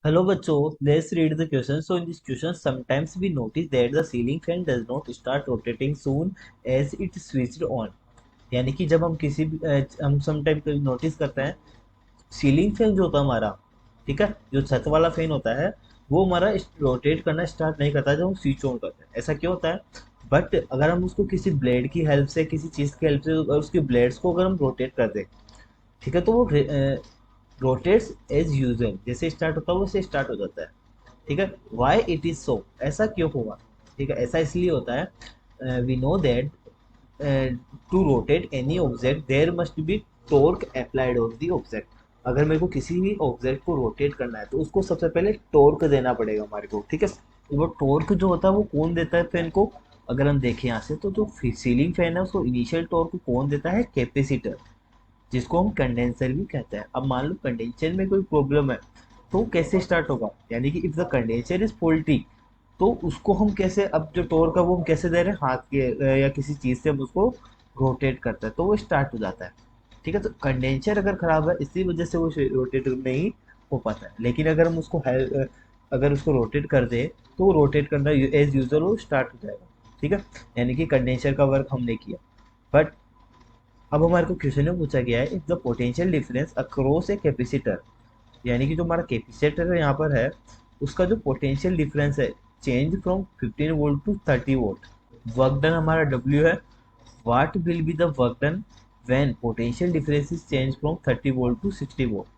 Hello बच्चों, let's read the question. So in this question, sometimes we notice that the ceiling fan does not start rotating soon as it switched on. यानी कि जब हम किसी भी हम sometime notice करते हैं सीलिंग फैन जो होता है हमारा, ठीक है, जो छत वाला फैन होता है वो हमारा रोटेट करना स्टार्ट नहीं करता जब हम स्विच ऑन करते हैं। ऐसा क्यों होता है? बट अगर हम उसको किसी ब्लेड की हेल्प से, किसी चीज़ की हेल्प से अगर उसकी ब्लेड्स को अगर हम रोटेट कर दें, ठीक है, तो वो रोटेट्स एज यूजल, जैसे स्टार्ट होता है वैसे स्टार्ट हो जाता है। ठीक है, वाई इट इज सो, ऐसा क्यों हुआ? ठीक है, ऐसा इसलिए होता है, we know that to rotate any object there must be torque applied on the object. अगर मेरे को किसी भी ऑब्जेक्ट को रोटेट करना है तो उसको सबसे पहले टॉर्क देना पड़ेगा हमारे को। ठीक है, तो वो टॉर्क जो होता है वो कौन देता है फैन को? अगर हम देखें यहाँ से तो जो सीलिंग फैन है उसको इनिशियल टॉर्क कौन देता है? कैपेसिटर, जिसको हम कंडेंसर भी कहते हैं। अब मान लो कंडेंसर में कोई प्रॉब्लम है तो कैसे स्टार्ट होगा? यानी कि if the condenser is faulty, तो उसको हम कैसे, अब जो टॉर्क है वो हम कैसे दे रहे हैं? हाथ के या किसी चीज से हम उसको रोटेट करते हैं तो वो स्टार्ट हो जाता है। ठीक है, तो कंडेंसर अगर खराब है इसी वजह से वो रोटेट नहीं हो पाता है। लेकिन अगर हम उसको अगर उसको रोटेट कर दे तो वो रोटेट करना एज यूजल वो स्टार्ट हो जाएगा। ठीक है, यानी कि कंडेंसर का वर्क हमने किया। बट अब हमारे को क्वेश्चन में पूछा गया है if the potential difference across a capacitor, यानी कि जो हमारा कैपेसिटर यहाँ पर है उसका जो पोटेंशियल डिफरेंस है change from 15 volt to 30 volt, work done हमारा W है। What will be the work done when potential difference is change from 30 volt to 60 volt?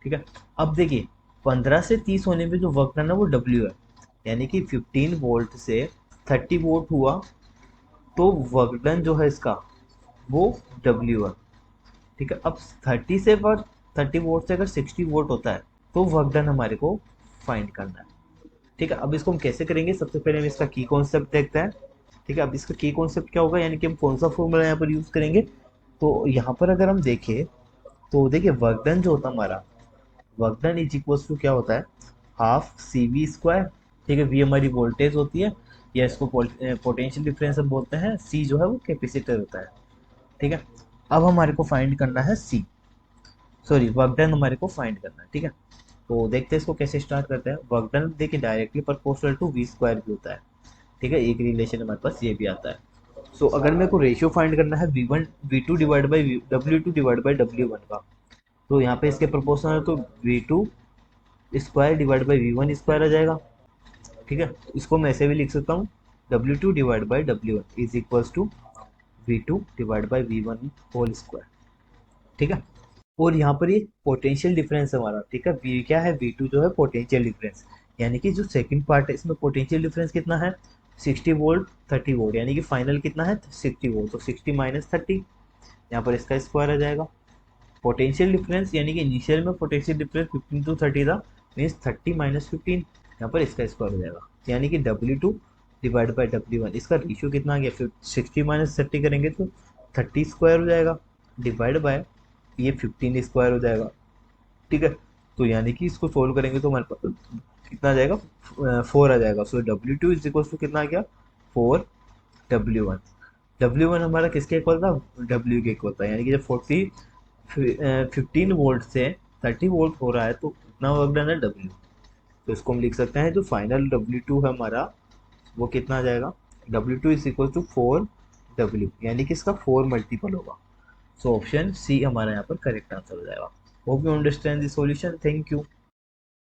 ठीक है, अब देखिए 15 से 30 होने में जो वर्क डन है वो W है, यानी कि 15 वोल्ट से 30 वोल्ट हुआ तो वर्क डन जो है इसका वो W है। ठीक है, अब 30 से पर 30 वोल्ट से अगर 60 वोल्ट होता है तो वर्क डन हमारे को फाइंड करना है। ठीक है, अब इसको हम कैसे करेंगे? सबसे पहले हम इसका की कॉन्सेप्ट देखते हैं। ठीक है, अब इसका की कॉन्सेप्ट क्या होगा, यानी कि हम कौन सा फॉर्मूला यहाँ पर यूज करेंगे? तो यहाँ पर अगर हम देखें तो देखिए वर्क डन जो होता है हमारा, work done is equal to क्या होता है? Half C V square. ठीक है, वी हमारी वोल्टेज होती है या इसको पोटेंशियल डिफरेंस हम बोलते हैं, सी जो है वो कैपेसिटर होता है। ठीक है, अब हमारे को फाइंड करना है सी, सॉरी वर्क डन हमारे को फाइंड करना है। ठीक है, तो देखते हैं इसको कैसे स्टार्ट करते हैं। वर्क डन देखिए directly proportional to V square भी होता है। ठीक है, एक रिलेशन हमारे पास ये भी आता है। सो अगर मेरे को रेशियो फाइंड करना है V two divide by W2 divide by W1 का, तो यहाँ पे इसके प्रोपोर्शनल है तो V2 square divide by V1 square आ जाएगा। ठीक है, तो इसको मैं ऐसे भी लिख सकता हूँ W2 divide by W1 is equals to V2 divide by V1 whole square. ठीक है, और यहाँ पर ये पोटेंशियल डिफरेंस है हमारा। ठीक है, वी क्या है? V2 जो है पोटेंशियल डिफरेंस, यानी कि जो सेकंड पार्ट है इसमें पोटेंशियल डिफरेंस कितना है? 60 वोल्ट 30 वोल्ट, यानी कि फाइनल कितना है? 60 वोल्ट, तो 60 माइनस 30, यहाँ पर इसका स्क्वायर आ जाएगा। पोटेंशियल डिफरेंस यानी कि इनिशियल में पोटेंशियल डिफरेंस 15 टू 30 था, मीन्स 30 माइनस 15, यहाँ पर इसका स्क्वायर हो जाएगा। यानी कि W2 डिवाइड बाई W1, इसका रेशियो कितना आ गया? फिर 60 माइनस 30 करेंगे तो 30 स्क्वायर हो जाएगा, डिवाइड बाय ये 15 स्क्वायर हो जाएगा। ठीक है, तो यानी कि इसको सोल्व करेंगे तो हमारे पास कितना आ जाएगा? 4 आ जाएगा। सो W2 इज इक्वल टू कितना आ गया? 4 W1। W1 हमारा किसके इक्वल था? W के इक्वल था, यानी कि जब 15 वोल्ट से 30 वोल्ट हो रहा है तो कितना वर्क डन है? W। तो इसको हम लिख सकते हैं जो फाइनल W2 है हमारा वो कितना आ जाएगा? W2 is equal to 4W, यानी कि इसका 4 मल्टीपल होगा। सो ऑप्शन सी हमारा यहाँ पर करेक्ट आंसर हो जाएगा। Hope you understand the solution. Thank you.